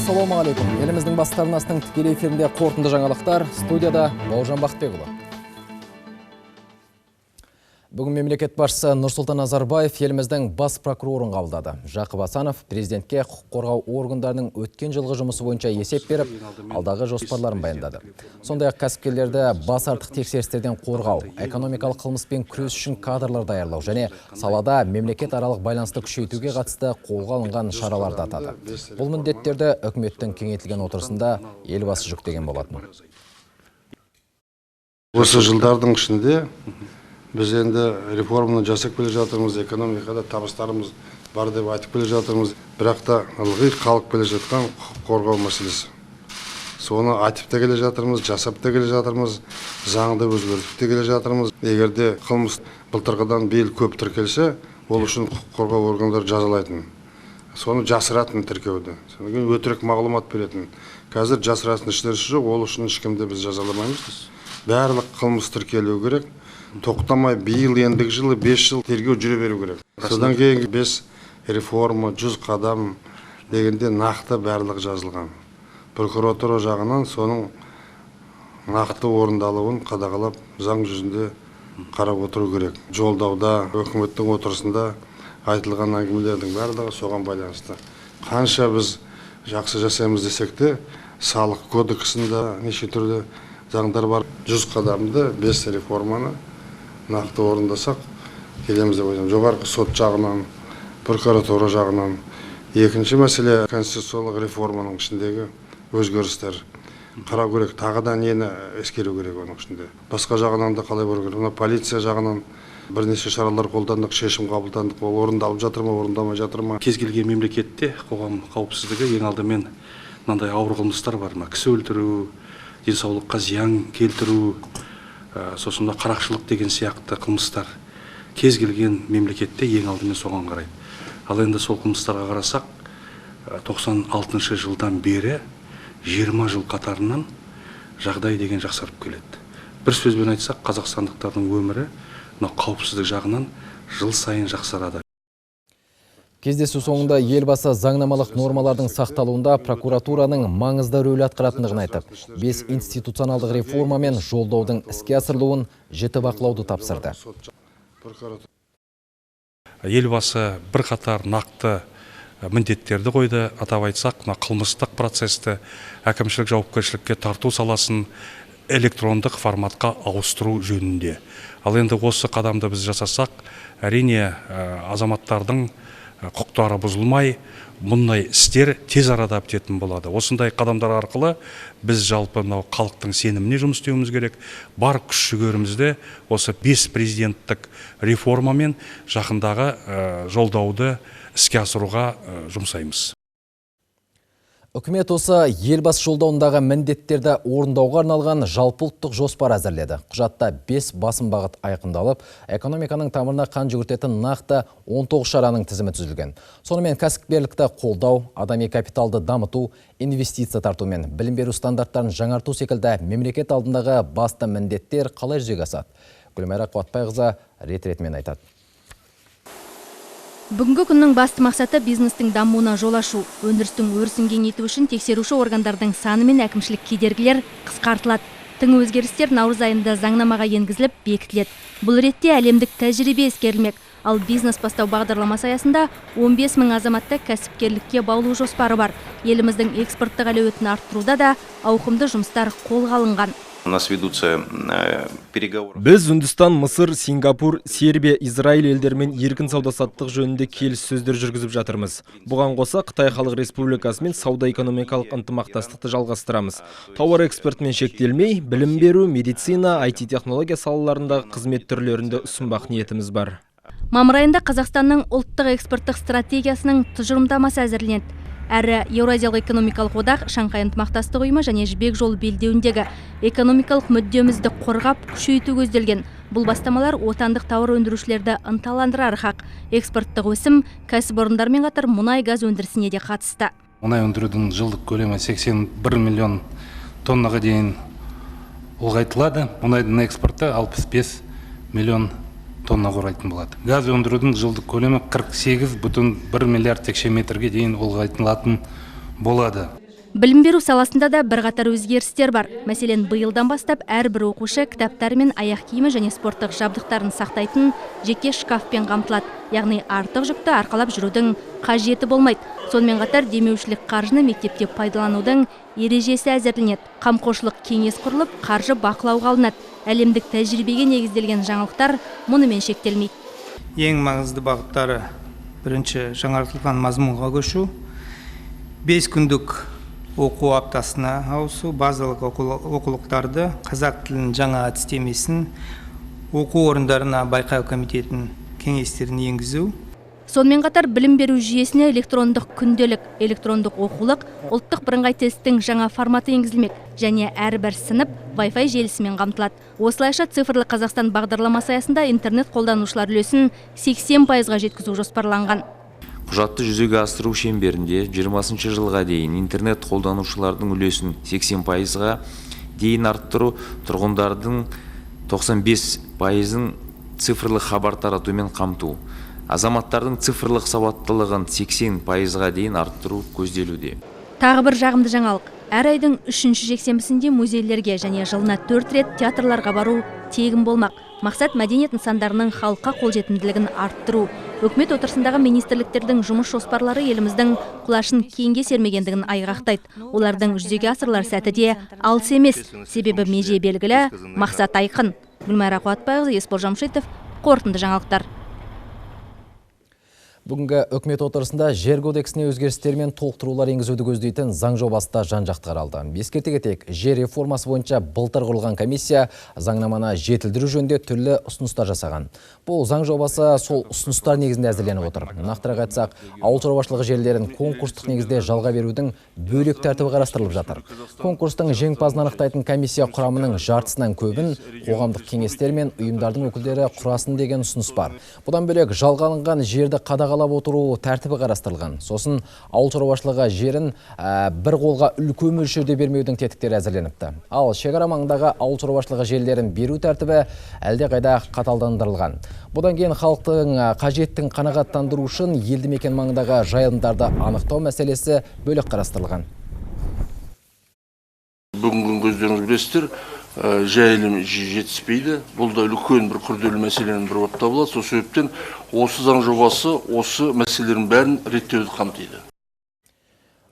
Ассалаумағалейкум. Еліміздің бастарынастың тікелей эфирінде қорытынды жаңалықтар. Студияда Бауыржан Бақтыбекұлы. Бүгін мемлекет басшысы Нұрсұлтан Назарбаев еліміздің бас прокурорын қабылдады. Жақып Асанов президентке құқық қорғау органдарының өткен жылғы жұмысы бойынша есеп беріп, алдағы жоспарларын баяндады. Сондай-ақ кәсіпкерлерді бас артық тексерістерден қорғау, экономикалық қылмыспен күрес үшін кадрлар даярлау және салада мемлекет аралық байланысты күшейтуге қатысты қолға алынған шараларды атады. Бұл міндеттерді үкіметтің кеңейтілген отырысында елбасы жүктеген болатын. Осы жылдардың ішінде біз енді реформаны жасап келе жатырмыз, экономикада табыстарымыз бар деп айтып келе жатырмыз. Бірақ та ылғи қалып келе жатқан құқық қорғау мәселесі. Соны айтып та келе жатырмыз, жасап та келе жатырмыз, заңды өзгертіп те келе жатырмыз. Егерде қылмыс былтырғыдан биыл көп тіркелсе, ол үшін құқық қорғау органдары жазалайтын. Соны жасыратын тіркеуді. Содан кейін өтірік мағлұмат беретін. Қазір жасыратын іштер жоқ, ол үшін ешкімді біз жазаламаймыз. Барлық қылмыс тіркелу керек. Тоқтамай биыл ендігі жылы 5 жыл тергеу жүре беру керек. Содан кейін 5 реформа, 100 қадам дегенде нақты барлық жазылған. Прокуратура жағынан соның нақты орындалуын қадағалап, заң жүзінде қарап отыру керек. Жолдауда, үкіметтің отырысында айтылған әңгімелердің барлығы соған байланысты. Қанша біз жақсы жасаймыз десек те, салық кодексінде неше түрлі заңдар бар. 100 қадамды 5 реформаны нақты орындасақ, келеміз деп ойлаймын. Жоғарғы сот жағынан, прокуратура жағынан. Екінші мәселе конституциялық реформаның ішіндегі өзгерістер. Қарау керек, тағы да нені ескеру керек оның ішінде. Басқа жағынан да қалай болу керек. Полиция жағынан бірнеше шаралар қолдандық, шешім қабылдандық. Ол орындалып жатыр ма, орындалмай жатыр ма? Кез келген мемлекетте қоғам қауіпсіздігі ең алдымен мынандай ауыр қылмыстар бар ма? Кісі өлтіру, денсаулыққа зиян келтіру, сосын қарақшылық деген сияқты қылмыстар кез келген мемлекетте ең алдымен соған қарайды. Ал енді сол қылмыстарға қарасақ, 96 жылдан бері 20 жыл қатарынан жағдай деген жақсарып келеді. Бір сөзбен айтсақ, қазақстандықтардың өмірі қауіпсіздік жағынан жыл сайын жақсарады. Кездесу соңында елбасы заңнамалық нормалардың сақталуында прокуратураның маңызды рөлі атқаратындығын айтып, 5 институционалдық реформа мен жолдаудың іске асырылуын жіті бақылауды тапсырды. Елбасы бірқатар нақты міндеттерді қойды. Атап айтсақ, қылмыстық процесті әкімшілік жауапкершілікке тарту саласын электрондық форматқа ауыстыру жөнінде. Ал енді осы қадамды біз жасасақ, әрине азаматтардың құқықтары бұзылмай, мұндай істер тез арада бітетін болады. Осындай қадамдар арқылы біз жалпы халықтың сеніміне жұмыс істеуіміз керек. Бар күш жігерімізді осы 5 президенттік реформамен жақындағы жолдауды іске асыруға жұмсаймыз. Үкімет осы елбасы жолдауындағы міндеттерді орындауға арналған жалпыұлттық жоспар әзірледі. Құжатта 5 басым бағыт айқындалып, экономиканың тамырына қан жүгіртетін нақты 19 шараның тізімі түзілген. Сонымен кәсіпкерлікті қолдау, адами капиталды дамыту, инвестиция тарту мен білім беру стандарттарын жаңарту секілді мемлекет алдындағы басты міндеттер қалай жүзеге асады? Гүлмайра Қуатбайқызы рет-ретімен айтады. Бүгінгі күннің басты мақсаты бизнестің дамуына жол ашу. Өндірістің өрісін кеңейту үшін тексеруші органдардың саны мен әкімшілік кедергілер қысқартылады. Тың өзгерістер наурыз айында заңнамаға енгізіліп бекітіледі. Бұл ретте әлемдік тәжірибе ескерілмек. Ал бизнес бастау бағдарламасы аясында 15 мың азаматты кәсіпкерлікке баулу жоспары бар. Еліміздің экспорттық әлеуетін арттыруда да ауқымды жұмыстар қолға алынған. Біз Үндістан, Мысыр, Сингапур, Сербия, Израиль елдермен еркін сауда-саттық жөнінде келіссөздер жүргізіп жатырмыз. Бұған қоса Қытай Халық Республикасымен сауда-экономикалық ынтымақтастықты жалғастырамыз. Тауар экспортымен шектелмей, білім беру, медицина, IT-технология салаларындағы қызмет түрлерінде ұсынбақ ниетіміз бар. Мамыр айында Қазақстанның ұлттық экспорттық стратегиясының тұжырымдамасы әзірленеді. Әрі Еуразиялық экономикалық одақ, Шанхай ынтымақтастық ұйымы және Жібек жолы белдеуіндегі экономикалық мүддемізді қорғап, күшейту көзделген. Бұл бастамалар отандық тауар өндірушілерді ынталандырар хақ. Экспорттық өсім кәсіпорындармен қатар мұнай газ өндірісіне де қатысты. Мұнай өндірудің жылдық көлемі 81 миллион тоннаға дейін ұлғайтылады. Мұнайдың экспорты 65 миллион тонна құрайтын болады. Газ өндірудің жылдық көлемі 48,1 миллиард текше метрге дейін ұлғайтылатын болады. Білім беру саласында да бірқатар өзгерістер бар. Мәселен, биылдан бастап әрбір оқушы кітаптары мен аяқ киімі және спорттық жабдықтарын сақтайтын жеке шкафпен қамтылады. Яғни артық жүкті арқалап жүрудің қажеті болмайды. Сонымен қатар демеушілік қаржыны мектепте пайдаланудың ережесі әзірленеді. Қамқоршылық кеңес құрылып, қаржы бақылауға алынады. Әлемдік тәжірибеге негізделген жаңалықтар мұнымен шектелмейді. Ең маңызды бағыттары: бірінші, жаңартылған мазмұнға көшу, 5 күндік оқу аптасына ауысу, базалық оқулықтарды, қазақ тілінің жаңа әдістемесін, оқу орындарына байқау комитетінің кеңестерін енгізу. Сонымен қатар білім беру жүйесіне электрондық күнделік, электрондық оқулық, ұлттық бірыңғай тесттің жаңа форматы енгізілмек және әрбір сынып Wi-Fi желісімен қамтылады. Осылайша цифрлы Қазақстан бағдарламасы аясында интернет қолданушылар үлесін 80%-ға жеткізу жоспарланған. Құжатты жүзеге асыру шеңберінде 20 жылға дейін интернет қолданушылардың үлесін 80%-ға дейін арттыру, тұрғындардың 95%-ын цифрлық хабар таратумен қамту, азаматтардың цифрлық сауаттылығын 80%-ға дейін арттыру көзделуде. Тағы бір жағымды жаңалық. Әр айдың 3-ші жексенбісінде музейлерге және жылына 4 рет театрларға бару тегін болмақ. Мақсат мәдениет нысандарының халыққа қолжетімділігін арттыру. Үкімет отырысындағы министрліктердің жұмыс жоспарлары еліміздің құлашын кеңге сермегендігін айғақтайды. Олардың жүзеге асырылар сәті де алыс емес. Себебі меже белгілі, мақсат айқын. Гүлмайра Қуатбайқызы, Есбол Жамшитов, қорытынды жаңалықтар. Бүгінгі үкімет отырысында жер кодексіне өзгерістер мен толықтырулар енгізуді көздейтін заң жобасы да жан-жақты қаралды. Ескерте кетейік, жер реформасы бойынша былтыр құрылған комиссия заңнаманы жетілдіру жөнінде түрлі ұсыныстар жасаған. Бұл заң жобасы сол ұсыныстар негізінде әзірленіп отыр. Нақтырақ айтсақ, ауыл шаруашылығы жерлерін конкурстық негізде жалға берудің бөлек тәртібі қарастырылып жатыр. Конкурстың жеңімпазын анықтайтын комиссия құрамының жартысынан көбін қоғамдық кеңестер мен ұйымдардың өкілдері құрасын деген ұсыныс бар. Бұдан бөлек жалға алынған жерді қадағалап отыру тәртібі қарастырылған. Сосын ауыл шаруашылығы жерін бір қолға үлкен мөлшерде бермеудің тетіктері әзірленіпті. Ал шекара маңындағы ауыл шаруашылығы жерлерін беру тәртібі әлдеқайда қаталдандырылған. Бұдан кейін халықтың қажеттігін қанағаттандыру үшін елді мекен маңындағы жайылымдарды анықтау мәселесі бөлек қарастырылған. Бүгінгі көздеріңіз білесіздер, жайылым жетіспейді. Бұл да үлкен бір күрделі мәселенің бірі болып табылады. Сол себептен осы заң жобасы осы мәселелердің бәрін реттеуді қамтиды.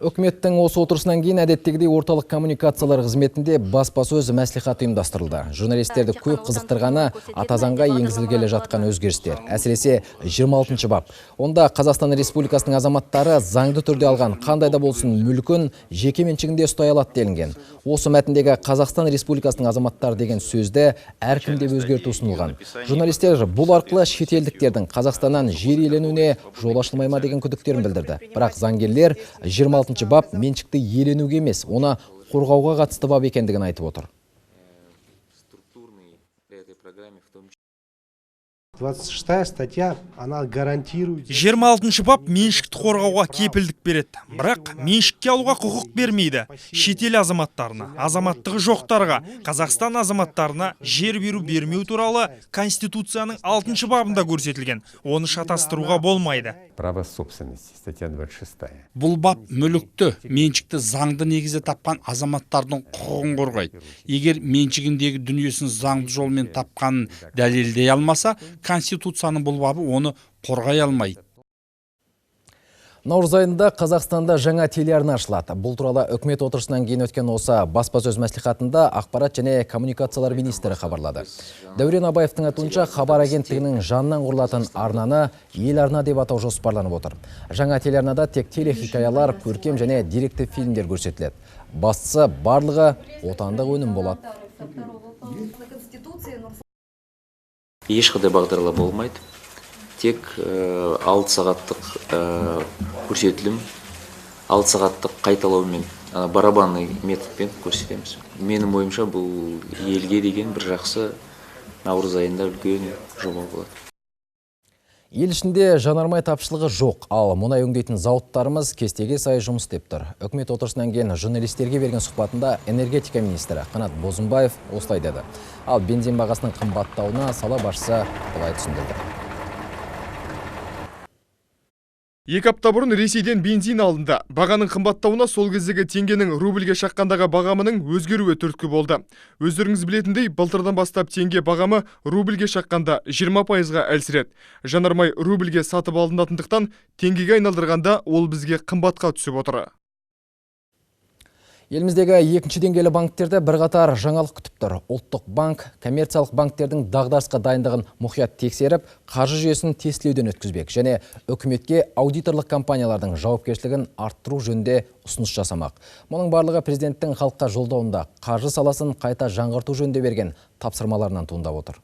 Үкіметтің осы отырысынан кейін әдеттегідей орталық коммуникациялар қызметінде баспасөз мәслихаты ұйымдастырылды. Журналистерді көп қызықтырғаны ата заңға енгізілгелі жатқан өзгерістер. Әсіресе 26-шы бап. Онда Қазақстан Республикасының азаматтары заңды түрде алған қандай да болсын мүлкін жеке меншігінде ұстай алады делінген. Осы мәтіндегі Қазақстан Республикасының азаматтары деген сөзді әркімде өзгерту ұсынылған. Журналистер бұл арқылы шетелдіктердің Қазақстаннан жер иеленуіне жол ашылмай ма деген күдіктерін білдірді. Бірақ заңгерлер 26-шы бап меншікті иеленуге емес, оны қорғауға қатысты бап екендігін айтып отыр. 26 статья, она гарантирует... 26-шы бап меншікті қорғауға кепілдік береді. Бірақ меншікке алуға құқық бермейді. Шетел азаматтарына, азаматтығы жоқтарға, Қазақстан азаматтарына жер бермеу туралы Конституцияның 6-шы бабында көрсетілген. Оны шатастыруға болмайды. Право собственности, статья 26. Бұл бап мүлікті, меншікті заңды негізде тапқан азаматтардың құқығын қорғайды. Егер меншігіндегі дүниесін заңды жолмен тапқанын дәлелдей алмаса, Конституцияның бұл бабы оны қорғай алмайды. Наурыз айында Қазақстанда жаңа телеарна ашылады. Бұл туралы үкімет отырысынан кейін өткен осы баспасөз мәслихатында ақпарат және коммуникациялар министрі хабарлады. Дәурен Абаевтың айтуынша, хабар агенттігінің жанынан құрылатын арнаны ел арна деп атау жоспарланып отыр. Жаңа телеарнада тек телехикаялар, көркем және деректі фильмдер көрсетіледі. Бастысы барлығы отандық өнім болады. Ешқандай бағдарлама болмайды. Тек 6 сағаттық көрсетілім, 6 сағаттық қайталаумен, барабанный методпен көрсетеміз. Менің ойымша бұл елге деген бір жақсы наурыз айында үлкен жоба болады. Ел ішінде жанармай тапшылығы жоқ, ал мұнай өңдейтін зауыттарымыз кестеге сай жұмыс істеп тұр. Үкімет отырысынан кейін журналистерге берген сұхбатында энергетика министрі Қанат Бозымбаев осылай деді. Ал бензин бағасының қымбаттауына сала басшысы былай түсіндірді. 2 апта бұрын Ресейден бензин алынды. Бағаның қымбаттауына сол кездегі теңгенің рубльге шаққандағы бағамының өзгеруі түрткі болды. Өздеріңіз білетіндей, былтырдан бастап теңге бағамы рубльге шаққанда 20%-ға әлсіреді. Жанармай рубльге сатып алынатындықтан теңгеге айналдырғанда ол бізге қымбатқа түсіп отыр. Еліміздегі екінші деңгейлі банктерде бірқатар жаңалық күтіп тұр. Ұлттық банк коммерциялық банктердің дағдарысқа дайындығын мұқият тексеріп, қаржы жүйесін тестілеуден өткізбек және үкіметке аудиторлық компаниялардың жауапкершілігін арттыру жөнінде ұсыныс жасамақ. Мұның барлығы президенттің халыққа жолдауында қаржы саласын қайта жаңғырту жөнінде берген тапсырмаларынан туындап отыр.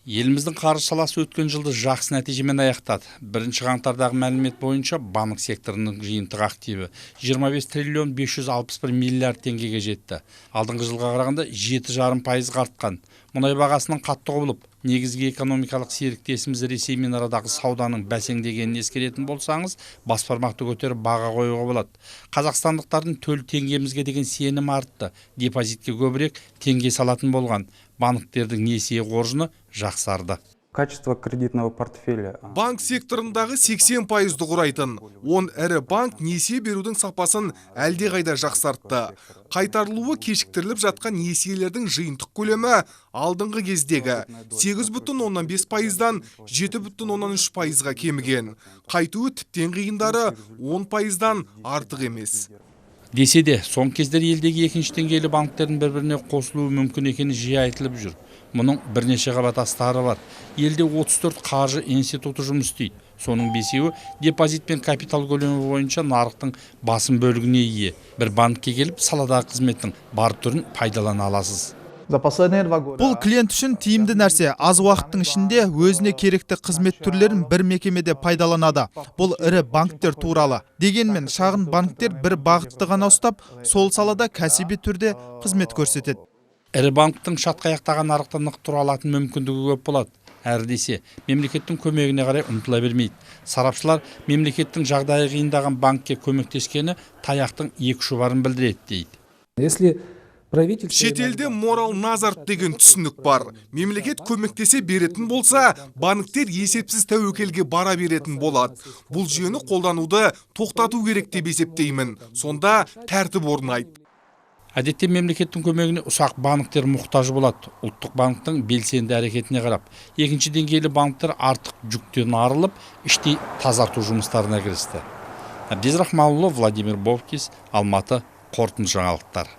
Еліміздің қаржы саласы өткен жылды жақсы нәтижемен аяқтады. 1 қаңтардағы мәлімет бойынша банк секторының жиынтық активі 25 триллион 561 миллиард теңгеге жетті. Алдыңғы жылға қарағанда 7,5%-ға артқан. Мұнай бағасының қатты құбылып, негізгі экономикалық серіктесіміз Ресеймен арадағы сауданың бәсеңдегенін ескеретін болсаңыз, бас бармақты көтеріп баға қоюға болады. Қазақстандықтардың төл теңгемізге деген сенімі артты. Депозитке көбірек теңге салатын болған. Банктердің несие қоржыны жақсарды. Качество кредитного портфеля. Банк секторындағы 80%-ды құрайтын. 10 ірі банк несие берудің сапасын әлдеқайда жақсартты. Қайтарылуы кешіктіріліп жатқан несиелердің жиынтық көлемі алдыңғы кездегі 8,5%-дан 7,3%-ға кеміген. Қайтуы тіптен қиындары 10%-дан артық емес. Десе де, соң кездер елдегі екінші деңгейлі банктердің бір-біріне қосылуы мүмкін екені жиі айтылып жүр. Мұның бірнеше қабат астары бар. Елде 34 қаржы институты жұмыс істейді. Соның 5-еуі депозит пен капитал көлемі бойынша нарықтың басым бөлігіне ие. Bir банкке келіп, саладағы қызметтің бар түрін пайдалана аласыз. Бұл клиент үшін тиімді нәрсе. Аз уақыттың ішінде өзіне керекті қызмет түрлерін бір мекемеде пайдаланады. Бұл ірі банктер туралы. Дегенмен шағын банктер бір бағытты ғана ұстап, сол салада кәсіби түрде қызмет көрсетеді. Ірі банктың шатқаяқтаған нарықта нық тұра алатын мүмкіндігі көп болады. Әрі десе, мемлекеттің көмегіне қарай ұмтыла бермейді. Сарапшылар мемлекеттің жағдайы қиындаған банкке көмектескені таяқтың екі ұшы барын білдіреді дейді. Шетелде морал назарт деген түсінік бар. Мемлекет көмектесе беретін болса, банктер есепсіз тәуекелге бара беретін болады. Бұл жүйені қолдануды тоқтату керек деп есептеймін. Сонда тәртіп орнайды. Әдетте мемлекеттің көмегіне ұсақ банктер мұқтаж болады. Ұлттық банктың белсенді әрекетіне қарап, екінші деңгейлі банктер артық жүктен арылып, іштей тазарту жұмыстарына кірісті. Әбдез Рахманұлы, Владимир Бовкис, Алматы, қорытынды жаңалықтар.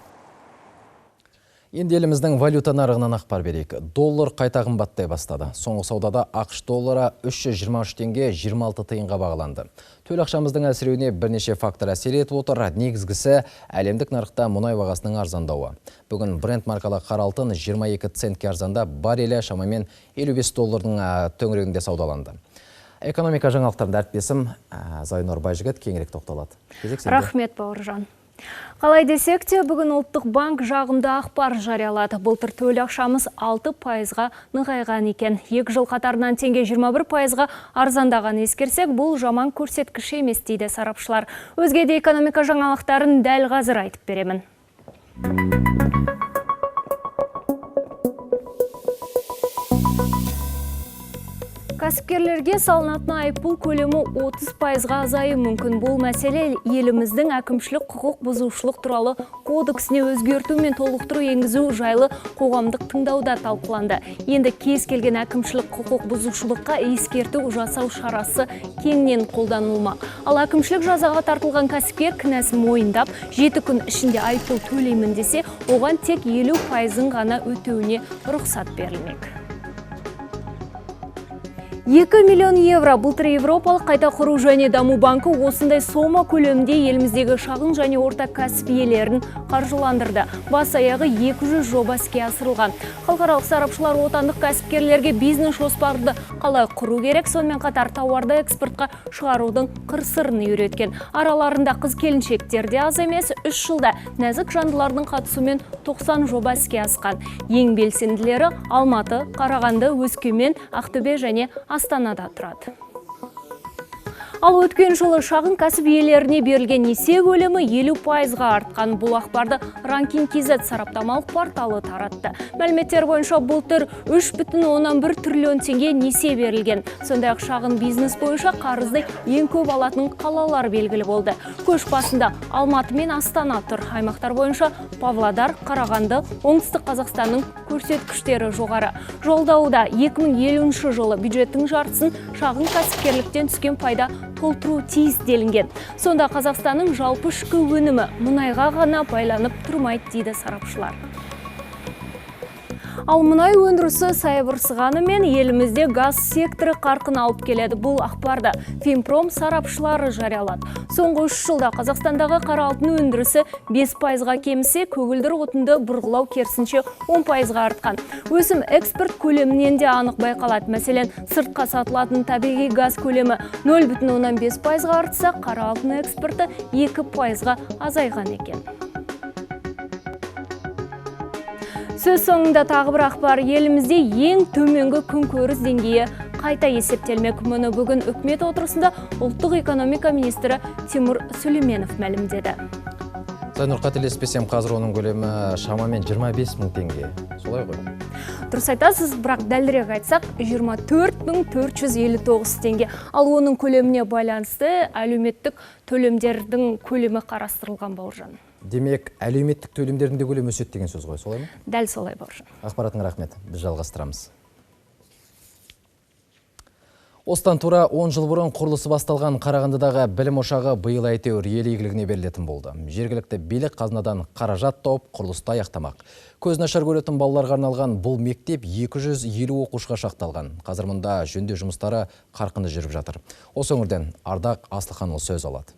Енді еліміздің валюта нарығынан ақпар берейік. Доллар қайта қымбаттай бастады. Соңғы саудада ақш доллары 323 теңге 26 тиынға бағаланды. Төл ақшамыздың әлсіреуіне бірнеше фактор әсер етіп отыр. Негізгісі әлемдік нарықта мұнай бағасының арзандауы. Бүгін Brent маркалы қара алтын 22 центке арзанда, баррелі шамамен 55 доллардың төңірегінде саудаланды. Экономика жаңалықтарында әріптесім Зайнор Байжігіт кеңірек тоқталады. Рахмет, Бауыржан. Қалай десек те, бүгін ұлттық банк жағымды ақпар жариялады. Былтыр төл ақшамыз 6%-ға нығайған екен. 2 жыл қатарынан теңге 21%-ға арзандаған ескерсек, бұл жаман көрсеткіш емес дейді сарапшылар. Өзге де экономика жаңалықтарын дәл қазір айтып беремін. Кәсіпкерлерге салынатын айыппұл көлемі 30%-ға азаюы мүмкін. Бұл мәселе еліміздің әкімшілік құқық бұзушылық туралы кодексіне өзгерту мен толықтыру енгізу жайлы қоғамдық тыңдауда талқыланды. Енді кез келген әкімшілік құқық бұзушылыққа ескерту жасау шарасы кеңінен қолданылмақ. Ал әкімшілік жазаға тартылған кәсіпкер кінәсін мойындап, 7 күн ішінде айыппұл төлеймін десе, оған тек 50%-ын ғана өтеуіне рұқсат берілмек. 2 миллион евро былтыр Европалық қайта құру және даму банкі осындай сома көлемінде еліміздегі шағын және орта кәсіп иелерін қаржыландырды. Бас аяғы 200 жоба іске асырылған. Халықаралық сарапшылар отандық кәсіпкерлерге бизнес жоспарды қалай құру керек, сонымен қатар тауарды экспортқа шығарудың қыр-сырын үйреткен. Араларында қыз-келіншектер де аз емес, 3 жылда нәзік жандылардың қатысуымен 90 жоба іске асқан. Ең белсенділері Алматы, Қарағанды, Өскемен, Ақтөбе және Астанада тұрады. Ал өткен жылы шағын кәсіп иелеріне берілген несие көлемі 50%-ға артқан. Бұл ақпарды Ranking KZ сараптамалық порталы таратты. Мәліметтер бойынша былтыр 3,1 триллион теңге несие берілген. Сондай-ақ шағын бизнес бойынша қарызды ең көп алатын қалалар белгілі болды. Көш басында Алматы мен Астана тұр. Аймақтар бойынша Павлодар, Қарағанды, Оңтүстік Қазақстанның көрсеткіштері жоғары. Жолдауда 2050 жылы бюджеттің жартысын шағын кәсіпкерліктен түскен пайда толтыру тиіс делінген. Сонда Қазақстанның жалпы ішкі өнімі мұнайға ғана байланып тұрмайды дейді сарапшылар. Ал мұнай өндірісі саябырсығанымен елімізде газ секторы қарқын алып келеді. Бұл ақпарды Финпром сарапшылары жариялады. Соңғы 3 жылда Қазақстандағы қара алтын өндірісі 5%-ға кемісе, көгілдір отынды бұрғылау керісінше 10%-ға артқан. Өсім экспорт көлемінен де анық байқалады. Мәселен, сыртқа сатылатын табиғи газ көлемі 0,5%-ға артса, қара алтын экспорты 2%-ға азайған екен. Сөз соңында тағы бір ақпар, елімізде ең төменгі күнкөріс деңгейі қайта есептелмек. Мұны бүгін үкімет отырысында ұлттық экономика министрі Тимур Сүлейменов мәлімдеді. Зайнұр, қателеспесем, қазір оның көлемі шамамен 25 мың теңге. Солай ғой? Дұрыс айтасыз, бірақ дәлірек айтсақ 24.459 теңге. Ал оның көлеміне байланысты әлеуметтік төлемдердің көлемі қарастырылған Бауыржан. Демек, әлеуметтік төлемдердің де көлемі өседі деген сөз ғой, солай ма? Дәл солай, Бауыржан. Ақпаратың рахмет. Біз жалғастырамыз. Осыдан тура 10 жыл бұрын құрылысы басталған Қарағандыдағы білім ошағы биыл әйтеуір ел игілігіне берілетін болды. Жергілікті билік қазынадан қаражат тауып құрылысты аяқтамақ. Көз нашар көретін балаларға арналған бұл мектеп 250 оқушыға шақталған. Қазір мұнда жөндеу жұмыстары қарқынды жүріп жатыр. Осы өңірден Ардақ Асылханұлы сөз алады.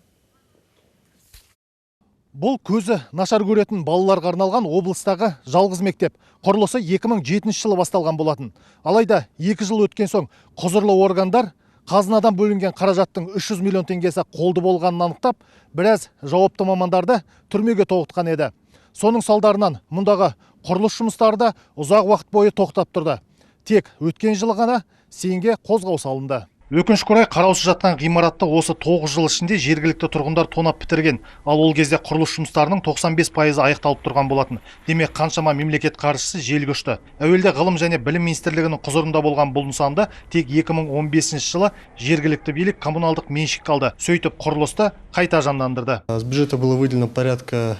Бұл көзі нашар көретін балаларға арналған облыстағы жалғыз мектеп. Құрылысы 2007 жылы басталған болатын. Алайда 2 жыл өткен соң құзырлы органдар қазынадан бөлінген қаражаттың 300 миллион теңгесі қолды болғанын анықтап, біраз жауапты мамандарды түрмеге тоғытқан еді. Соның салдарынан мұндағы құрылыс жұмыстары да ұзақ уақыт бойы тоқтап тұрды. Тек өткен жылы ғана сенге қозғау салынды. Өкінішке орай қараусыз жатқан ғимаратты осы 9 жыл ішінде жергілікті тұрғындар тонап бітірген. Ал ол кезде құрылыс жұмыстарының 95% аяқталып тұрған болатын. Демек, қаншама мемлекет қаржысы желге ұшты. Әуелде ғылым және білім министрлігінің құзырында болған бұл нысанды тек 2015 жылы жергілікті билік коммуналдық меншікке алды. Сөйтіп құрылысты қайта жандандырды. С бюджета было выделено порядка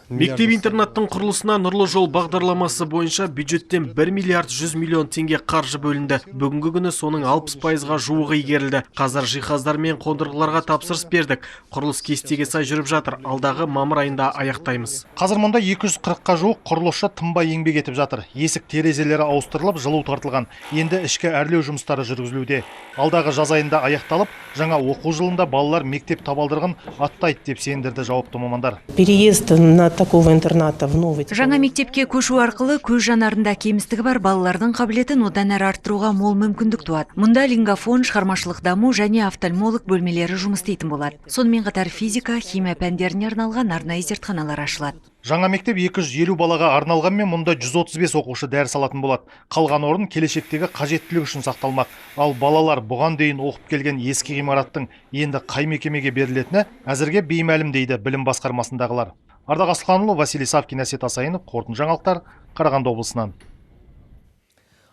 Мектеп-интернаттың құрылысына нұрлы жол бағдарламасы бойынша бюджеттен 1 миллиард 100 миллион теңге қаржы бөлінді. Бүгінгі күні соның 60%-ға жуығы игерілді. Қазір жиһаздар мен қондырғыларға тапсырыс бердік. Құрылыс кестеге сай жүріп жатыр. Алдағы мамыр айында аяқтаймыз. Қазір мұнда 240-қа жуық құрылысшы тынбай еңбек етіп жатыр. Есік терезелері ауыстырылып, жылу тартылған. Енді ішкі әрлеу жұмыстары жүргізілуде. Алдағы жаз айында аяқталып, жаңа оқу жылында балалар мектеп табалдырығын аттайды деп сендірді жауапты мамандар. Переезд на такого интерната в новый. Жаңа мектепке көшу арқылы көз жанарында кемістігі бар балалардың қабілетін одан әрі арттыруға мол мүмкіндік туады. Мұнда лингафон, шығармашылық даму және офтальмолог бөлмелері жұмыс істейтін болады. Сонымен қатар физика, химия пәндеріне арналған арнайы зертханалар ашылады. Жаңа мектеп 250 балаға арналғанмен мұнда 135 оқушы дәріс алатын болады. Қалған орын келешектегі қажеттілік үшін сақталмақ. Ал балалар бұған дейін оқып келген ескі ғимараттың енді қай мекемеге берілетіні әзірге беймәлім дейді білім басқармасындағылар. Ардақ Асылханұлы, Василий Савкин, Әсет Асайынов, қорытынды жаңалықтар, Қарағанды облысынан.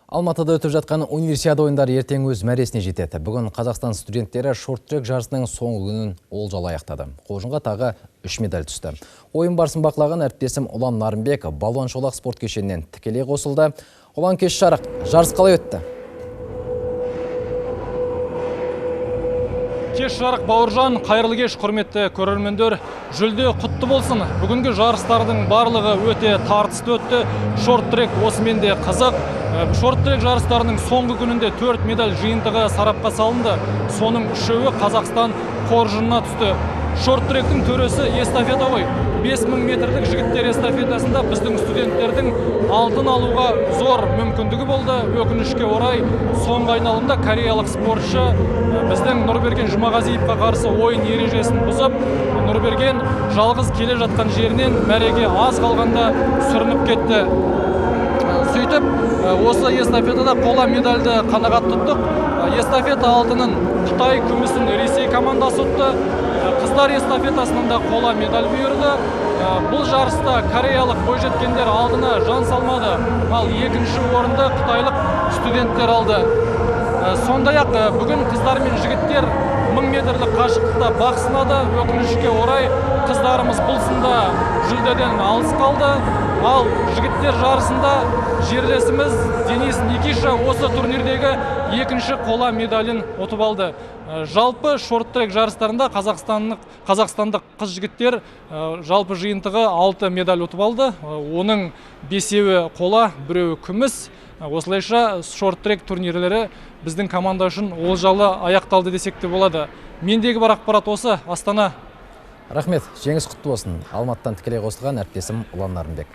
Алматыда өтіп жатқан универсиада ойындары ертең өз мәресіне жетеді. Бүгін Қазақстан студенттері шорт-трек жарысының соңғы күнін олжалы аяқтады. Қоржынға тағы 3 медаль түсті. Ойын барысын бақылаған әріптесім Ұлан Нарымбек балуан шолақ спорт кешенінен тікелей қосылды. Ұлан, кеш жарық, жарыс қалай өтті? Кеш жарық, Бауыржан, қайырлы кеш, құрметті көрермендер. Жүлде құтты болсын. Бүгінгі жарыстардың барлығы өте тартысты өтті. Шорт-трек осымен де қызық. Шорт-трек жарыстарының соңғы күнінде 4 медаль жиынтығы сарапқа салынды. Соның 3-і Қазақстан қоржынына түсті. Шорт-тректің төресі эстафета ғой. 5000 метрлік жігіттер эстафетасында біздің студенттердің алтын алуға зор мүмкіндігі болды. Өкінішке орай, соңғы айналымда кореялық спортшы біздің Нұрберген Жұмағазиевқа қарсы ойын ережесін бұзып, Нұрберген жалғыз келе жатқан жерінен мәреге аз қалғанда сүрініп кетті. Сөйтіп, осы эстафетада қола медальді қанағат тұттық. эстафета алтынын Қытай, күмісін Ресей командасы ұтты. Қыздар эстафетасынан да қола медаль бұйырды. Бұл жарыста кореялық бойжеткендер алдына жан салмады. Ал екінші орынды қытайлық студенттер алды. Сондай-ақ бүгін қыздар мен жігіттер 1000 метрлік қашықтықта бақ сынады. Өкінішке орай қыздарымыз бұл сында жүлдеден алыс қалды. Ал жігіттер жарысында жерлесіміз Денис Никиша осы турнирдегі екінші қола медалін ұтып алды. Жалпы шорт-трек жарыстарында қазақстандық қыз жігіттер жалпы жиынтығы 6 медаль ұтып алды. Оның 5-еуі қола, 1-еуі күміс. Осылайша шорт-трек турнирлері біздің команда үшін олжалы аяқталды десек те болады. Мендегі бар ақпарат осы. Астана. Рахмет, жеңіс құтты болсын. Алматыдан тікелей қосылған әріптесім Ұлан Нарымбек.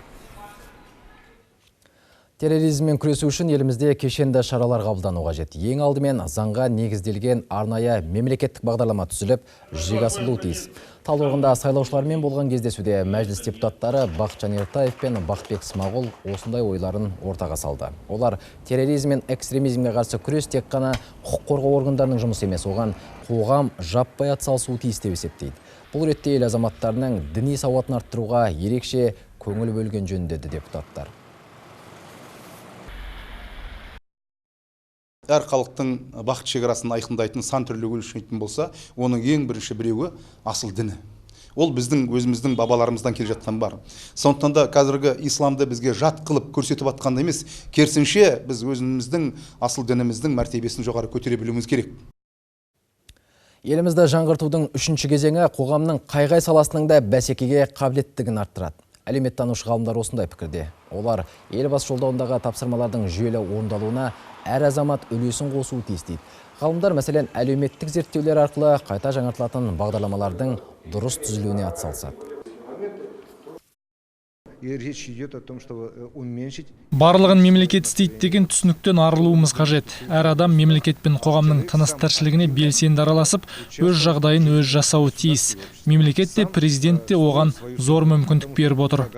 Терроризммен күресу үшін елімізде кешенді шаралар қабылдану қажет. Ең алдымен заңға негізделген арнайы мемлекеттік бағдарлама түзіліп, жүзеге асырылуы тиіс. Талдықорғанда сайлаушылармен болған кездесуде мәжіліс депутаттары Бақытжан Ертаев пен Бақытбек Смағұл осындай ойларын ортаға салды. Олар терроризм мен экстремизмге қарсы күрес тек қана құқық қорғау органдарының жұмысы емес, оған қоғам жаппай атсалысуы тиіс деп есептейді. Бұл ретте ел азаматтарының діни сауатын арттыруға ерекше көңіл бөлген жөн деді депутаттар. Әр халықтың бақыт шекарасын айқындайтын сан түрлі өлшейтін болса, оның ең бірінші біреуі асыл діні. Ол біздің өзіміздің бабаларымыздан келе жатқан бар. Сондықтан да қазіргі исламды бізге жат қылып көрсетіп атқанда емес, керісінше біз өзіміздің асыл дініміздің мәртебесін жоғары көтере білуіміз керек. Елімізді жаңғыртудың 3-ші кезеңі қоғамның қай-қай саласының да бәсекеге қабілеттігін арттырады. Әлеуметтанушы ғалымдар осындай пікірде. Олар елбасы жолдауындағы тапсырмалардың жүйелі орындалуына әр азамат үлесін қосуы тиіс дейді. Ғалымдар мәселен әлеуметтік зерттеулер арқылы қайта жаңартылатын бағдарламалардың дұрыс түзілуіне атсалысады. Барлығын мемлекет істейді деген түсініктен арылуымыз қажет. Әр адам мемлекет пен қоғамның тыныс тіршілігіне белсенді араласып, өз жағдайын өз жасауы тиіс. Мемлекет те, президент те оған зор мүмкіндік беріп отыр.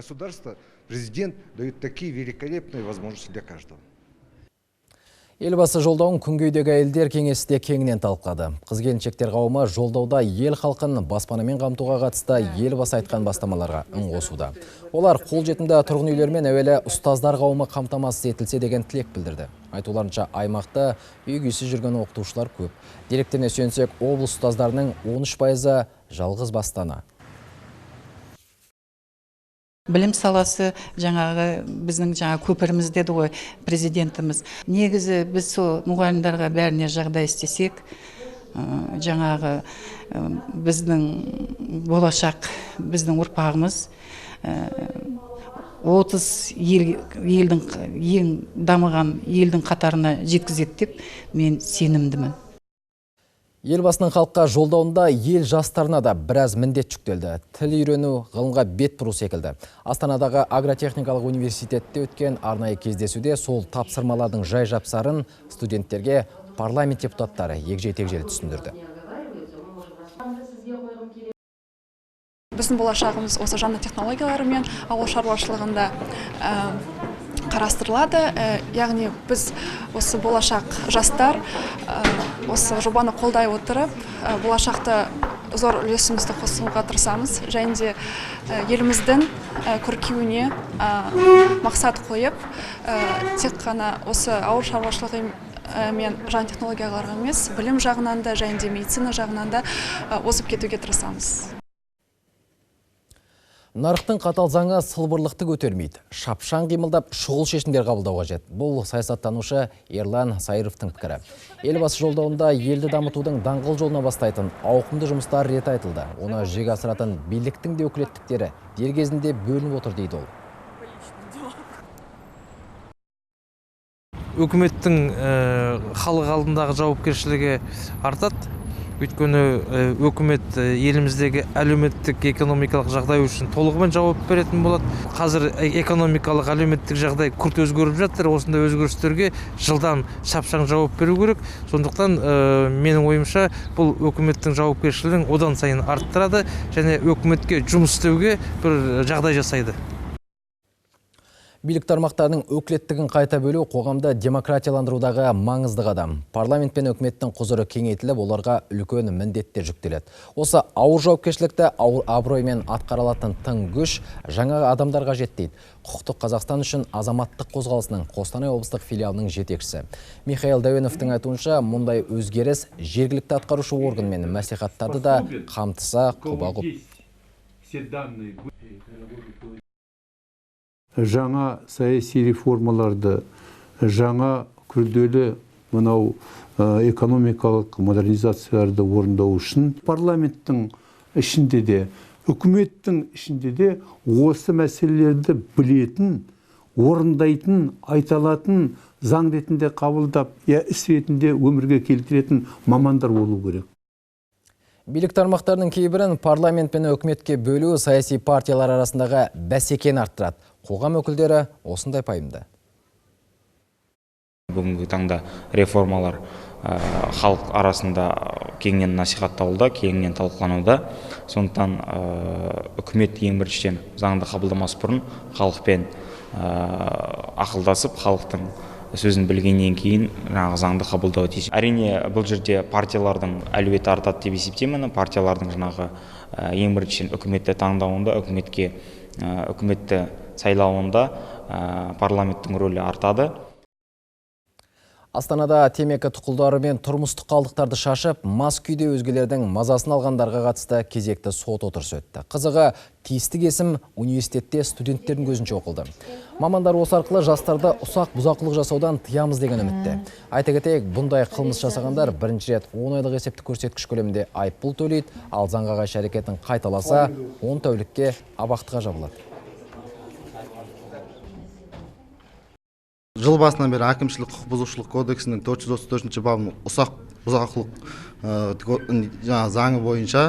Президент дает такие великолепные возможности для каждого. Елбасы жолдауын күнгейдегі әйелдер кеңесінде кеңінен талқылады. Қыз-келіншектер қауымы жолдауда ел халқын баспанамен қамтуға қатысты елбасы айтқан бастамаларға үн қосуда. Олар қолжетімді тұрғын үйлермен әуелі ұстаздар қауымы қамтамасыз етілсе деген тілек білдірді. Айтуларынша аймақта үй-күйсіз жүрген оқытушылар көп. Деректеріне сүйенсек, облыс ұстаздарының 13% жалғыз бастана. Білім саласы біздің көпіріміз деді ғой президентіміз. Негізі біз сол мұғалімдерге бәріне жағдай істесек, біздің болашақ, біздің ұрпағымыз 30 елдің ең дамыған елдің қатарына жеткізеді деп мен сенімдімін. Елбасының халыққа жолдауында ел жастарына да біраз міндет жүктелді. Тіл үйрену, ғылымға бет бұру секілді. Астанадағы агротехникалық университетте өткен арнайы кездесуде сол тапсырмалардың жай жапсарын студенттерге парламент депутаттары егжей-тегжейлі түсіндірді. Біздің болашағымыз осы жаңа технологиялар мен ауыл шаруашылығында қарастырылады. Яғни біз осы болашақ жастар осы жобаны қолдай отырып, болашақта зор үлесімізді қосуға тырысамыз. Және де еліміздің көркеюіне мақсат қойып, тек қана осы ауыл шаруашылығы мен жаңа технологияларға емес, білім жағынан да және де медицина жағынан да озып кетуге тырысамыз. Нарықтың қатал заңы сылбырлықты көтермейді. Шапшаң қимылдап, шұғыл шешімдер қабылдауға қажет. Бұл саясаттанушы Ерлан Сайыровтың пікірі. Елбасы жолдауында елді дамытудың даңғыл жолына бастайтын ауқымды жұмыстар рет айтылды. Оны жүзеге асыратын биліктің де өкілеттіктері дер кезінде бөлініп отыр дейді ол. Өкіметтің халық алдындағы жауапкершілігі артады. Өйткені өкімет еліміздегі әлеуметтік экономикалық жағдай үшін толығымен жауап беретін болады. Қазір экономикалық әлеуметтік жағдай күрт өзгеріп жатыр. Осындай өзгерістерге жылдам шапшаң жауап беру керек. Сондықтан менің ойымша бұл өкіметтің жауапкершілігін одан сайын арттырады және өкіметке жұмыс істеуге бір жағдай жасайды. Билік тармақтарының өкілеттігін қайта бөлу қоғамда демократияландырудағы маңызды қадам. Парламент пен үкіметтің құзыры кеңейтіліп, оларға үлкен міндеттер жүктеледі. Осы ауыр жауапкершілікті абыроймен атқарылатын тың күш жаңа адамдарға жетті. Құқықтық Қазақстан үшін азаматтық қозғалысының Қостанай облыстық филиалының жетекшісі Михаил Дәуеновтың айтуынша, мұндай өзгеріс жергілікті атқарушы орган мен мәслихаттарды да қамтыса құба-құп. Жаңа саяси реформаларды, жаңа күрделі мынау экономикалық модернизацияларды орындау үшін парламенттің ішінде де, үкіметтің ішінде де осы мәселелерді білетін, орындайтын, айталатын, заң ретінде қабылдап, іс ретінде өмірге келтіретін мамандар болу керек. Билік тармақтарының кейбірін парламент пен үкіметке бөлу саяси партиялар арасындағы бәсекені арттырады. Қоғам өкілдері осындай пайымды. Бүгінгі таңда реформалар халық арасында кеңінен насихатталуда, кеңінен талқылануда. Сондықтан үкімет ең біріншіден заңды қабылдамас бұрын халықпен ақылдасып, халықтың сөзін білгеннен кейін заңды қабылдауы тиіс. Әрине, бұл жерде партиялардың әлеуеті артады деп есептеймін. Партиялардың ең біріншіден үкіметті таңдауында, үкіметті сайлауында парламенттің рөлі артады. Астанада темекі тұқылдары мен тұрмыстық қалдықтарды шашып, мас күйде өзгелердің мазасын алғандарға қатысты кезекті сот отырысы өтті. Қызығы, тиісті кесім университетте студенттердің көзінше оқылды. Мамандар осы арқылы жастарды ұсақ бұзақылық жасаудан тыямыз деген үмітте. Айта кетейік, бұндай қылмыс жасағандар бірінші рет 10 айлық есептік көрсеткіш көлемінде айыппұл төлейді, ал заңға қайшы әрекетін қайталаса 10 тәулікке абақтыға жабылады. Жыл басынан бері әкімшілік құқық бұзушылық кодексінің 434 бабының ұсақ бұзақылық заңы бойынша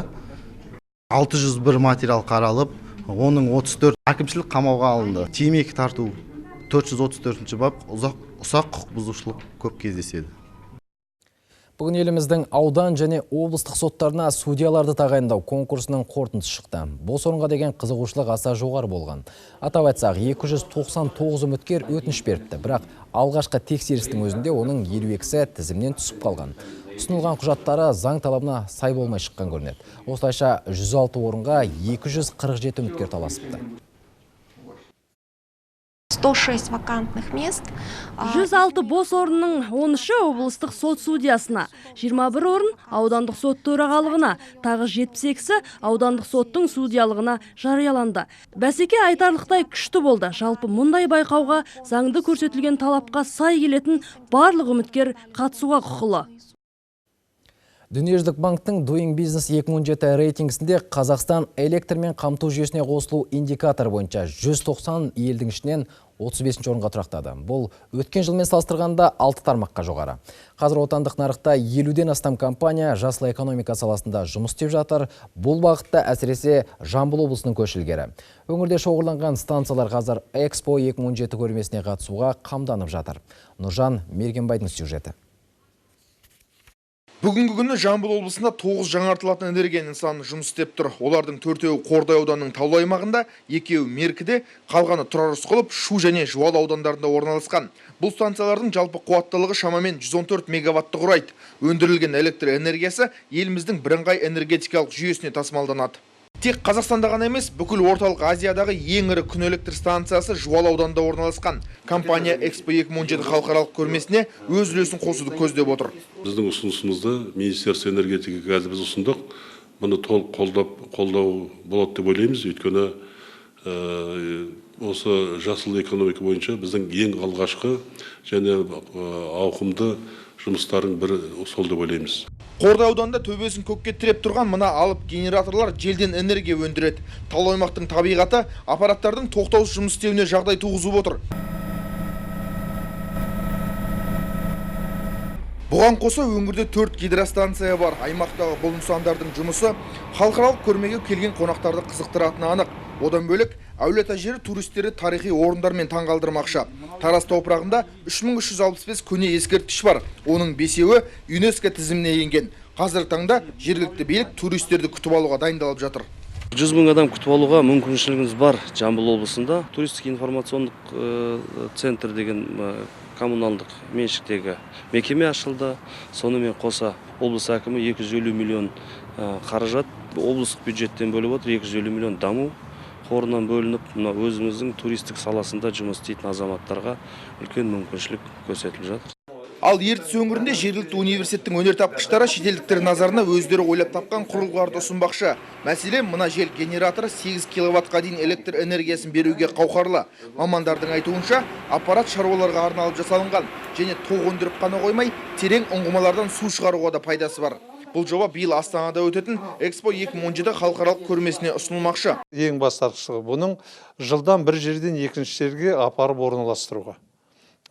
601 материал қаралып, оның 34 әкімшілік қамауға алынды. Темекі тарту 434 бап ұсақ құқық бұзушылық көп кездеседі. Бүгін еліміздің аудан және облыстық соттарына судьяларды тағайындау конкурсының қорытындысы шықты. Бос орынға деген қызығушылық аса жоғары болған. Атап айтсақ, 299 үміткер өтініш беріпті, бірақ алғашқы тексерістің өзінде оның 52-сі тізімнен түсіп қалған. Ұсынылған құжаттары заң талабына сай болмай шыққан көрінеді. Осылайша 106 орынға 247 үміткер таласыпты. 106 вакантных мест. 106 бос орынның 13-і облыстық сот судьясына, 21 орын аудандық сот төрағалығына, тағы 72-сі аудандық соттың судьялығына жарияланды. Бәсеке айтарлықтай күшті болды. Жалпы мұндай байқауға заңды көрсетілген талапқа сай келетін барлық үміткер қатысуға құқылы. Дүниежүзілік банктың Doing Business 2017 рейтингісінде Қазақстан электрмен қамту жүйесіне қосылу индикатор бойынша 190 елдің ішінен 35 орынға тұрақтады. Бұл өткен жылмен салыстырғанда 6 тармаққа жоғары. Қазір отандық нарықта 50-ден астам компания жасыл экономика саласында жұмыс істеп жатыр. Бұл бағытта әсіресе Жамбыл облысының көшілгері. Өңірде шоғырланған станциялар қазір Экспо 2017 көрмесіне қатысуға қамданып жатыр. Нұржан Мергенбайдың сюжеті. Бүгінгі күні Жамбыл облысында 9 жаңартылатын энергия нысаны жұмыс істеп тұр. Олардың 4-еуі Қордай ауданының Таулы аймағында, 2-еуі Меркіде, қалғаны Тұрар Рысқұлов, Шу және Жуалы аудандарында орналасқан. Бұл станциялардың жалпы қуаттылығы шамамен 114 мегаватты құрайды. Өндірілген электр энергиясы еліміздің бірыңғай энергетикалық жүйесіне тасымалданады. Тек Қазақстанда ғана емес, бүкіл орталық Азиядағы ең ірі күн электр станциясы Жуалы ауданында орналасқан. Компания Экспо 2017 халықаралық көрмесіне өз үлесін қосуды көздеп отыр. Біздің ұсынысымызды Министерство энергетика қазір біз ұсындық. Мұны толық қолдау болады деп ойлаймыз. Өйткені осы жасыл экономика бойынша біздің ең алғашқы және ауқымды жұмыстардың бірі сол деп ойлаймыз. Қордай ауданында төбесін көкке тіреп тұрған мына алып генераторлар желден энергия өндіреді. Таулы аймақтың табиғаты аппараттардың тоқтаусыз жұмыс істеуіне жағдай туғызып отыр. Бұған қоса өңірде 4 гидростанция бар. Аймақтағы бұл нысандардың жұмысы халықаралық көрмеге келген қонақтарды қызықтыратыны анық. Одан бөлек әулет жері туристері тарихи орындармен таңғалдырмақшы. Тараз топырағында 3365 көне ескерткіш бар. Оның 5-еуі ЮНЕСКО тізіміне енген. Қазіргі таңда жергілікті билік туристерді күтіп алуға дайындалып жатыр. 100 000 адам күтіп алуға мүмкіншілігіміз бар. Жамбыл облысында туристік информациондық центр деген коммуналдық меншіктегі мекеме ашылды. Сонымен қоса облыс әкімі 250 миллион қаражат облыстық бюджеттен бөліп отыр. 250 миллион даму қорынан бөлініп, өзіміздің туристік саласында жұмыс істейтін азаматтарға үлкен мүмкіншілік көрсетіліп жатыр. Ал Ертіс өңірінде жергілікті университеттің өнертапқыштары шетелдіктер назарына өздері ойлап тапқан құрылғыларды ұсынбақшы. Мәселен, мына жел генераторы 8 киловаттқа дейін электр энергиясын беруге қауқарлы. Мамандардың айтуынша, аппарат шаруаларға арналып жасалынған және тоқ өндіріп қана қоймай, терең ұңғымалардан су шығаруға да пайдасы бар. Бұл жоба биыл Астанада өтетін Экспо 2017 халықаралық көрмесіне ұсынылмақшы. Ең бастапқысы бұның жылдан бір жерден екінші жерге апарып орналастыруға.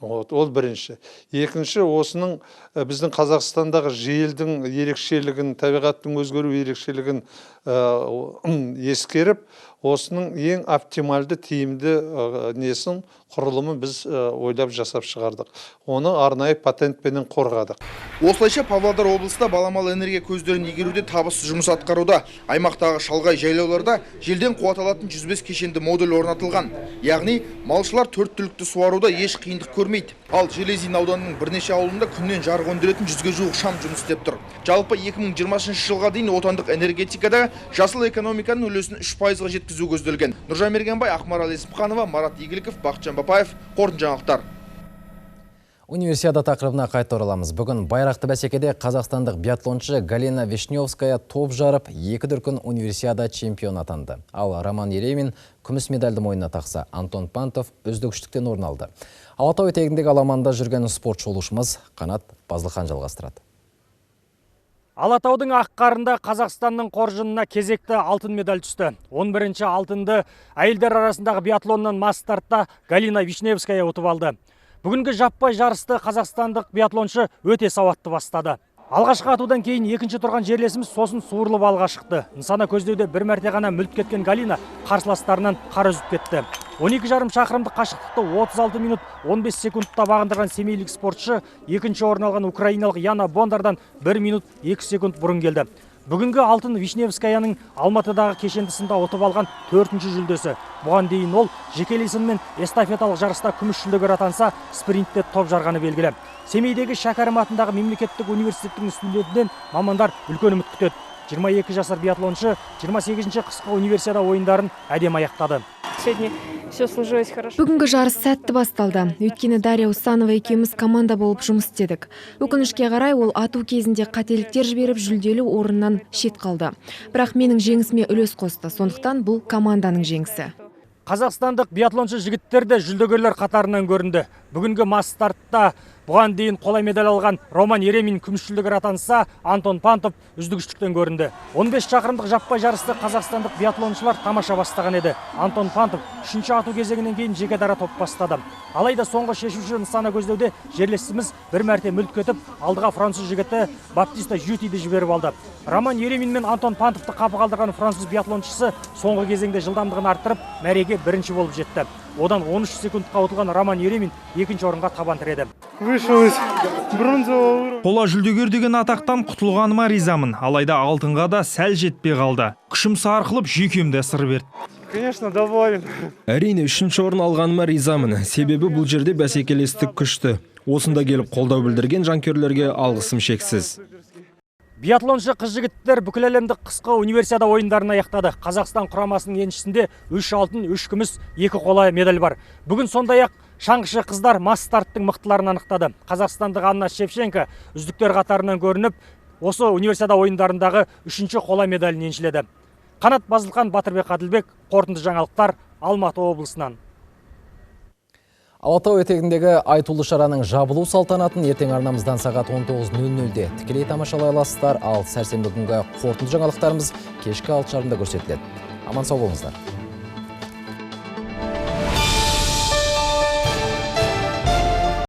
Ол бірінші. Екінші, осының біздің Қазақстандағы желдің ерекшелігін, табиғаттың өзгеру ерекшелігін ескеріп, осының ең оптимальды, тиімді несін, құрылымын біз ойлап жасап шығардық. Оны арнайы патентпенен қорғадық. Осылайша Павлодар облысында баламалы энергия көздерін игеруде табысты жұмыс атқаруда. Аймақтағы шалғай жайлауларда желден қуат алатын 105 кешенді модуль орнатылған. Яғни малшылар 4 түлікті суаруда еш қиындық көрмейді. Ал Железин ауданының бірнеше ауылында күннен жарық өндіретін 100-ге жуық шам жұмыс істеп тұр. Жалпы 2020 жылға дейін отандық энергетикада жасыл экономиканың үлесін 3%-ға жеткізу көзделген. Нұржан Мергенбай, Ақмарал Есімханова, Марат Игіліков, Бақытжан Бапаев, қорытынды жаңалықтар. Универсиада тақырыбына қайта ораламыз. Бүгін байрақты бәсекеде қазақстандық биатлоншы Галина Вишневская топ жарып, 2 дүркін универсиада чемпион атанды. Ал Роман Еремин күміс медальді мойнына тақса, Антон Пантов үздік үштіктен орын алды. Алатау етегіндегі аламанда жүрген спортшы олушымыз Қанат Базылхан жалғастырады. Алатаудың ақ қарында Қазақстанның қоржынына кезекті алтын медаль түсті. 11-ші алтынды әйелдер арасындағы биатлоннан мас стартта Галина Вишневская ұтып алды. Бүгінгі жаппай жарысты қазақстандық биатлоншы өте сауатты бастады. Алғашқы атудан кейін екінші тұрған жерлесіміз сосын суырылып алға шықты. Нысана көздеуде бір мәрте ғана мүлт кеткен Галина қарсыластарынан қар үзіп кетті. 12,5 шақырымдық қашықтықты 36 минут 15 секундта бағындырған семейлік спортшы екінші орын алған украиналық Яна Бондардан 1 минут 2 секунд бұрын келді. Бүгінгі алтын Вишневскаяның Алматыдағы кешендісінде ұтып алған 4-ші жүлдесі. Бұған дейін ол жекелесін мен эстафеталық жарыста күміс жүлдегер атанса, спринтте топ жарғаны белгілі. Семейдегі Шәкәрім атындағы мемлекеттік университеттің студентінен мамандар үлкен үміт күтеді. 22 жасар биатлоншы 28-ші қысқы универсиада ойындарын әдем аяқтады. Бүгінгі жарыс сәтті басталды. Өйткені Дарья Усанова екеуміз команда болып жұмыс істедік. Өкінішке қарай ол ату кезінде қателіктер жіберіп жүлделі орыннан шет қалды. Бірақ менің жеңісіме үлес қосты. Сондықтан бұл команданың жеңісі. Қазақстандық биатлоншы жігіттер де жүлдегерлер қатарынан көрінді. Бүгінгі мас стартта бұған дейін қола медаль алған Роман Еремин күміс жүлдегер атанса, Антон Пантов үздік үштіктен көрінді. 15 шақырымдық жаппай жарысты қазақстандық биатлоншылар тамаша бастаған еді. Антон Пантов 3-ші ату кезеңінен кейін жеке дара топ бастады. Алайда соңғы шешуші нысана көздеуде жерлесіміз бір мәрте мүлт кетіп, алдыға француз жігіті Баптиста Жютиді жіберіп алды. Роман Еремин мен Антон Пантовты қапы қалдырған француз биатлоншысы соңғы кезеңде жылдамдығын арттырып, мәреге бірінші болып жетті. Одан 13 секундқа ұтылған Роман Еремин екінші орынға табан тіреді. Қола жүлдегер деген атақтан құтылғаныма ризамын, алайда алтынға да сәл жетпей қалды. Күшім сарқылып, жүйкемде сыр берді. Конечно, доволен. Әрине, 3-ші орын алғаныма ризамын. Себебі бұл жерде бәсекелестік күшті. Осында келіп қолдау білдірген жанкүйерлерге алғысым шексіз. Биатлоншы қыз-жігіттер бүкіл әлемдік қысқы универсиада ойындарын аяқтады. Қазақстан құрамасының еншісінде 3 алтын, 3 күміс, 2 қола медаль бар. Бүгін сондай-ақ шаңғышы қыздар мас старттың мықтыларын анықтады. Қазақстандық Анна Шевченко үздіктер қатарынан көрініп, осы универсиада ойындарындағы 3-ші қола медалін еншіледі. Қанат Базылхан, Батырбек Адылбек, қорытынды жаңалықтар, Алматы облысынан. Алатау етегіндегі айтулы шараның жабылу салтанатын ертең арнамыздан сағат 19:00-де тікелей тамашалай аласыздар, ал сәрсенбі күнгі қорытынды жаңалықтарымыз кешкі 6:30-да көрсетіледі. Аман сау болыңыздар.